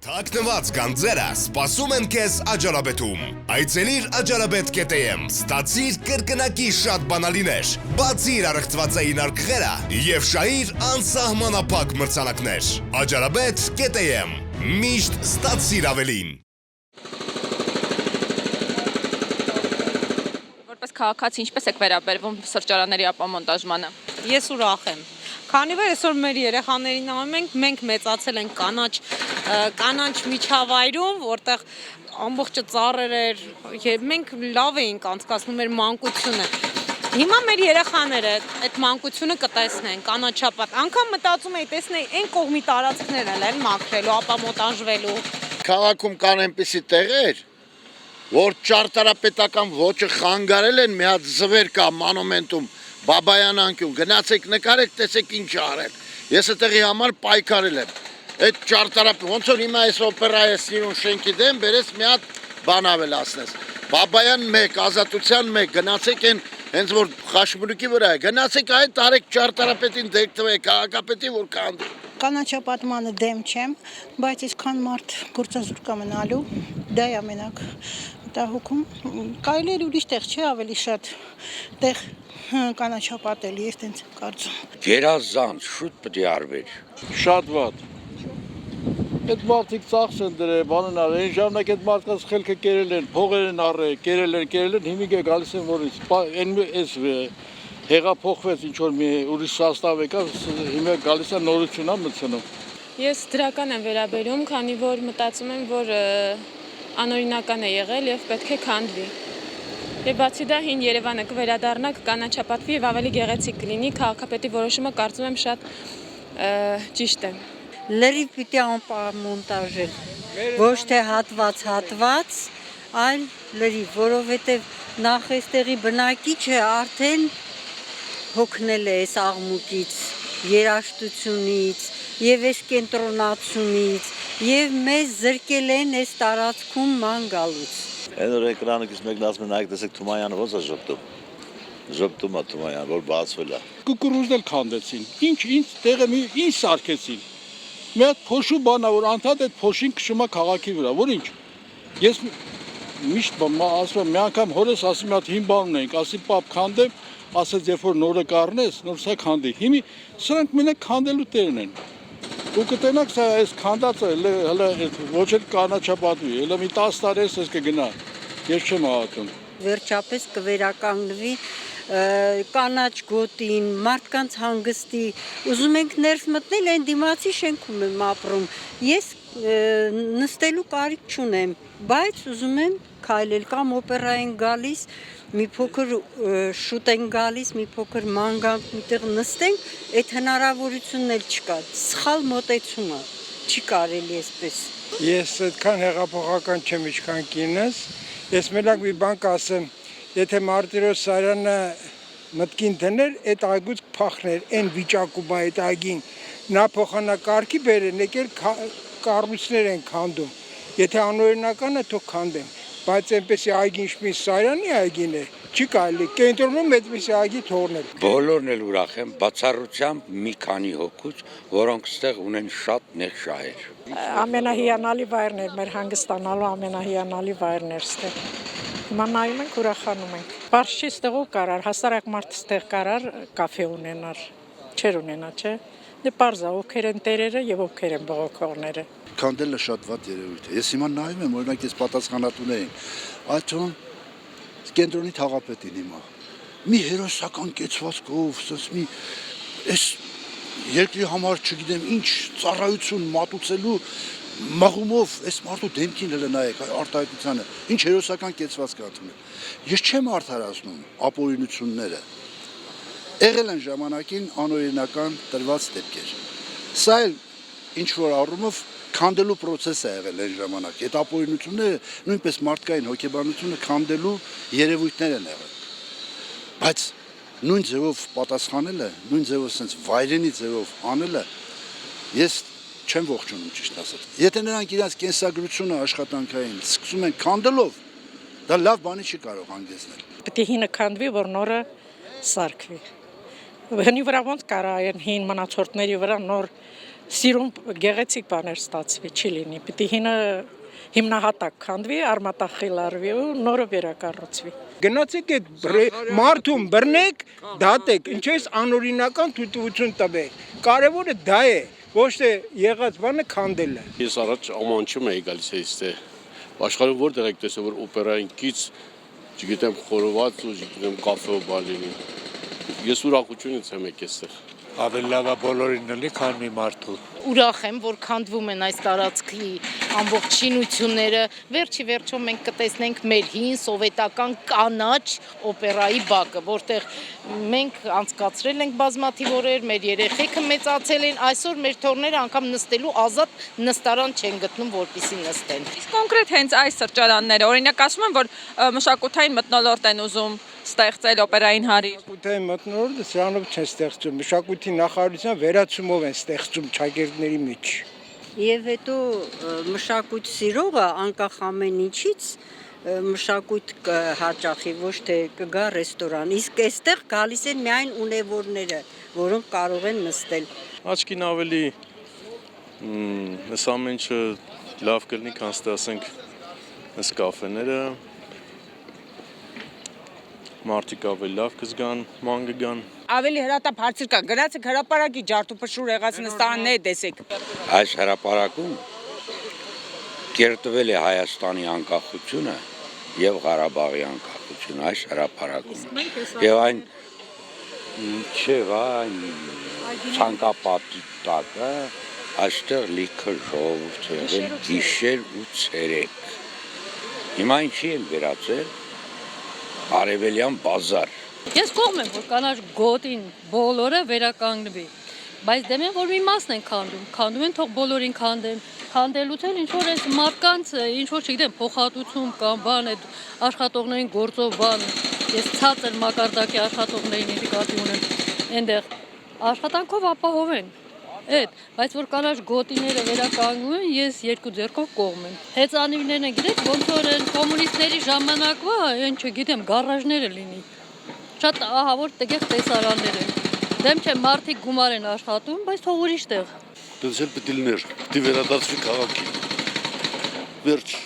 Թաքնված գանձերը սպասում են քեզ Աջարաբեդում։ Այցելիր աջարաբեդ.am, ստացիր կրկնակի շատ բանալիներ, բացիր առեղծվածային արկղերը եւ շահիր անսահմանափակ մրցանակներ։ Աջարաբեդ.am, միշտ ստացիր ավելին։ Որպես քաղաքացի ինչպես եք վերաբերվում սրճարանների ապամոնտաժմանը։ Ես ուրախ եմ։ Քանի որ այսօր մեր երեխաներին նայում ենք, մենք մեծացել ենք կանաչ միջավայրում, որտեղ ամբողջը ծառեր էր, եւ մենք լավ էինք անցկացնում մեր մանկությունը։ Հիմա մեր երեխաները այդ մանկությունը կտեսնեն, կանաչապատ։ Անգամ մտածում էի, տեսնեի այն կողմի տարածքներն են մաքրելու, ապամոտաժվելու։ Քաղաքում կան այնպիսի տեղեր, որ ճարտարապետական ոճը խանգարել են, մի հատ զվեր կա մանոմենտում, Բաբայան անկյուն, գնացեք նկարեք, տեսեք ինչ արել։ Ես այդտեղի համար պայքարել եմ։ Այդ ճարտարապետ, ոնց որ հիմա այս օպերայի սիրուն շենքի դեմ բերես մի հատ բան ավելացնես։ Բաբայան 1, Ազատության 1, գնացեք այն հենց որ Խաշմուրուկի վրա է, գնացեք այդ տարեք ճարտարապետին դեք տվեք, քաղաքապետի որ կանդի։ Կանաչապատմանը դեմ չեմ, բայց այսքան մարդ գործազուրկ կա մնալու, դա է ամենակ մտահոգում։ Կարելի է ուրիշ տեղ չէ, ավելի շատ տեղ կանաչապատելի, ես տենց կարծում։ Գերազանց, շուտ պետք է արվեր։ Շատ վատ։ Այդ մարդիկ ծախս են դրել, բանն արել, այն ժամանակ այդ մարդկանց խելքը կերել են, փողեր են առել, կերել են, հիմիկը գալիս են որից, այս հեղափոխվեց ինչ-որ մի ուրիշ սաստավ եկա, հիմա գալիս է նորություն է մտցնում։ Ես դրական եմ վերաբերում, քանի որ մտածում եմ, որ անօրինական է եղել եւ պետք է քանդվի։ Եվ բացի դա հին Երևանը կվերադառնա, կկանաչապատվի եւ ավելի գեղեցիկ կլինի, քաղաքապետի որոշումը կարծում եմ շատ ճիշտ է։ Լրիվ պիտի անպամոնտաժել, ոչ թե հատված, այլ լրիվ, որովհետև նախ այստեղի բնակիչը արդեն հոգնել է այս աղմուկից, երաշտությունից եւ այս կենտրոնացումից եւ մեզ զրկել են այս տարածքում ման գալուց։ Այն որ էկրանը քիչ մեկն ասում է նայեք տեսեք Թումայանը ոնց է ժպտում է Թումայան, որ բացվել է։ Կուկուրուզն էլ քանդեցին։ Ինչ տեղը ինչ սարքեցին։ Մի հատ փոշու բանա որ անդադ այդ փոշին քշում է քաղաքի վրա, որ ինչ։ Ես միշտ ասում եմ մի անգամ հորս ասում եմ հատ հին բան ունենք, ասի պապ քանդեմ, ասեց երբ որ նորը կառնես, նոր սա քանդի։ Հիմի սրանք մենակ քանդելու տեղն են։ Ու կտենակ սա այս քանդածը հələ ոչ էլ կանաչապատվի, հələ մի 10 տարի էս կգնա։ Ես չեմ հավատում։ Վերջապես կվերականգնվի կանաչ գոտին, մարդկանց հանգստի, ուզում ենք ներս մտնել, այն դիմացի շենքում եմ ապրում, ես նստելու կարիք չունեմ, բայց ուզում եմ քայլել կամ օպերա են գալիս, մի փոքր շուտ են գալիս, մի փոքր մանգանք միտեղ նստենք, այդ հնարավորությունն էլ չկա, սխալ մոտեցում է, չի կարելի այսպես։ Ես այդքան հեղափոխական չեմ ինչքան կինս, ես մենակ մի բան կասեմ, եթե Մարտիրոս Սարյանը մտքին դներ, այդ այգուց փախներ, այն վիճակում է այդ այգին, նա փոխանակարգի բերեն, եկել կառույցներ են քանդում, եթե անօրինական է, թող քանդեն, բայց այնպեսի այգի ինչպես Սարյանի այգին է, չի կարելի, կենտրոնում այդպեսի այգի թողնել։ Բոլորն էլ ուրախ են, բացառությամբ մի քանի հոգուց, որոնք ստեղ ունեն շատ նեղ շահեր։ Ամենահիանալի վայրն էր, մեր հանգստանալու ամենահիանալի վայրն էր ստեղ։ Հիմա նայում ենք, ուրախանում ենք։ Բարդ չի ստեղով կարար, հասարակ մարդ ստեղ կարար կաֆե ունենար, չեր ունենա, չէ։ Դե պարզա, ովքեր են տերերը եւ ովքեր են բողոքողները։ Քանդելը շատ վատ երևույթ է։ Ես հիմա նայում եմ, օրինակ ես պատասխանատուն եմ, այդ թվում կենտրոնի թաղապետին հիմա։ Մի հերոսական կեցվածքով, ասես մի այս երկրի համար չգիտեմ ինչ ծառայություն մատուցելու մաղումով այս մարդու դեմքին հələ նայեք արտահայտությանը, ինչ հերոսական կեցվածք է ատում։ Ես չեմ արդարացնում ապօրինությունները։ Եղել են ժամանակին անօրինական տրված դեպքեր։ Սա էլ ինչ որ առումով քանդելու process է եղել այն ժամանակ։ Այդ ապօրինությունները նույնպես մարդկային հոգեբանությունը քանդելու երևույթներ են եղել։ Բայց նույն ձևով պատասխանելը, նույն ձևով sense վայրենի ձևով անելը ես չեմ ողջունում ճիշտ ասած։ Եթե նրանք իրենց կենսագրությունը աշխատանքային սկսում են քանդելով, դա լավ բանի չի կարող հանգեցնել։ Պետք է հինը քանդվի, որ նորը սարքվի։ Հնի վրա ոնց կարա այն հին մնացորդների վրա նոր սիրուն գեղեցիկ բաներ ստացվի, չի լինի։ Պիտի հիմնահատակ քանդվի, արմատախիլարվի ու նորը վերակառուցվի։ Գնացեք այդ մարդուն բռնեք, դատեք, ինչու էս անօրինական թույլտվություն տվեք։ Կարևորը դա է, ոչ թե եղած բանը քանդելը։ Ես առաջ ամանչում էի գալիս այստեղ։ Աշխարհում որտեղ եք տեսել որ օպերային կից, չգիտեմ, խորոված ու չգիտեմ կաֆե ու բան լինի։ Ես ուրախությունից եմ եկել այստեղ։ Ավելի լավ է բոլորին լինի, քան մի մարդու։ Ուրախ եմ, որ քանդվում են այս տարածքի ամբողջ շինությունները, վերջի վերջում մենք կտեսնենք մեր հին սովետական կանաչ օպերայի բակը, որտեղ մենք անցկացրել ենք բազմաթիվ օրեր, մեր երեխեքը մեծացել են, այսօր մեր թորները անգամ նստելու ազատ նստարան չեն գտնում, որպեսզի նստեն։ Իսկ կոնկրետ հենց այս սրճարանները, օրինակ ասում են, որ մշակութային մթնոլորտ են ուզում ստեղծել օպերային հարիր։ Մշակութային մթնոլորտը սրանով չեն ստեղծում, մշակույթի նախարարության վերացումով են ստեղծում ճակերտների մեջ։ Եվ հետո մշակույթ սիրողը անկախ ամեն ինչից մշակույթ հաճախի, ոչ թե կգա ռեստորան, իսկ այստեղ գալիս են միայն ունևորները, որոնք կարող են նստել։ Աչքին ավելի այս ամեն ինչը լավ կլինի, քան ստացենք այս կաֆեները, մարդիկ ավելի լավ կզգան, ման կգան։ Ավելի հրատապ հարցեր կա, գնացեք հրապարակի ջարդուփշուր եղած նստարանները տեսեք։ Այս հրապարակում կերտվել է Հայաստանի անկախությունը եւ Ղարաբաղի անկախությունը այս հրապարակում։ Եվ այն ինչեւ այն ցանկապատի տակը այստեղ լիքը ժողովուրդ եղել գիշեր ու ցերեկ։ Հիմա ինչի են վերածել Արևելյան բազար։ Ես կողմ եմ, որ կանաչ գոտին բոլորը վերականգնվի, բայց դեմ եմ, որ մի մասն են քանդում են, թող բոլորին քանդեն, քանդելուց էլ ինչ-որ այս մարդկանց, ինչ-որ չգիտեմ, փոխհատուցում կամ բան, այդ աշխատողներին գործով բան, ես ցածր մակարդակի աշխատողներին նկատի ունեմ, այնտեղ աշխատանքով ապահովեն, բայց որ կանաչ գոտիները վերականգնում են, ես երկու ձեռքով կողմ եմ։ Հեծանիվներն են, գիտեք, ոնց որ են կոմունիստների ժամանակվա, այն չգիտեմ, գարաժները լինի։ Շատ ահավոր տգեղ տեսարաններ են։ Դեմ չէ մարդիկ գումար են աշխատում, բայց թող ուրիշ տեղ։ Դες էլ պիտի լիներ, պիտի վերադարձվի քաղաքին։ Վերջ։